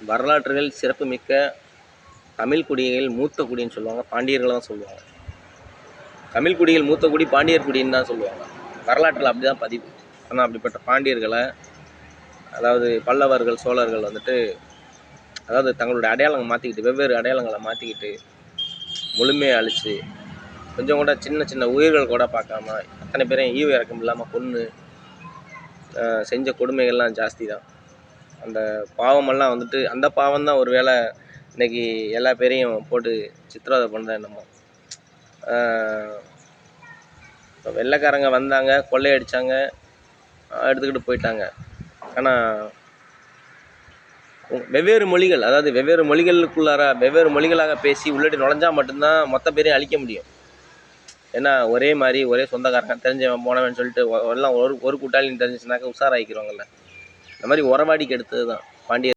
வரலாற்றுகள் சிறப்புமிக்க தமிழ் குடிகள் மூத்த குடின்னு சொல்லுவாங்க, பாண்டியர்களை தான் சொல்லுவாங்க. தமிழ் குடிகள் மூத்த குடி பாண்டியர் குடின்னு தான் சொல்லுவாங்க. வரலாற்றில் அப்படி தான் பதிவு. ஆனால் அப்படிப்பட்ட பாண்டியர்களை, அதாவது பல்லவர்கள் சோழர்கள் வந்துட்டு, அதாவது தங்களுடைய அடையாளங்களை மாற்றிக்கிட்டு, வெவ்வேறு அடையாளங்களை மாற்றிக்கிட்டு முழுமையாக அழித்து, கொஞ்சம் கூட சின்ன சின்ன உயிர்கள் கூட பார்க்காம அத்தனை பேரையும் ஈவு இறக்கம் இல்லாமல் கொன்று செஞ்ச கொடுமைகள்லாம் ஜாஸ்தி தான். அந்த பாவமெல்லாம் வந்துட்டு, அந்த பாவம் தான் ஒரு வேளை இன்றைக்கி எல்லா பேரையும் போட்டு சித்திரவதை பண்ணுறேன். நம்ம இப்போ வெள்ளைக்காரங்க வந்தாங்க, கொள்ளையடித்தாங்க, எடுத்துக்கிட்டு போயிட்டாங்க. ஆனால் வெவ்வேறு மொழிகள், அதாவது வெவ்வேறு மொழிகளுக்குள்ளார வெவ்வேறு மொழிகளாக பேசி உள்ளடி நுழைஞ்சால் மட்டும்தான் மொத்த பேரையும் அழிக்க முடியும். ஏன்னா ஒரே மாதிரி ஒரே சொந்தக்காரங்க தெரிஞ்சவன் போனவன் சொல்லிட்டு எல்லாம் ஒரு கூட்டாளின்னு தெரிஞ்சிச்சுனாக்கா உஷாராகிக்கிறவங்கல்ல. இந்த மாதிரி உறவாடிக்கு எடுத்தது தான் பாண்டியர்.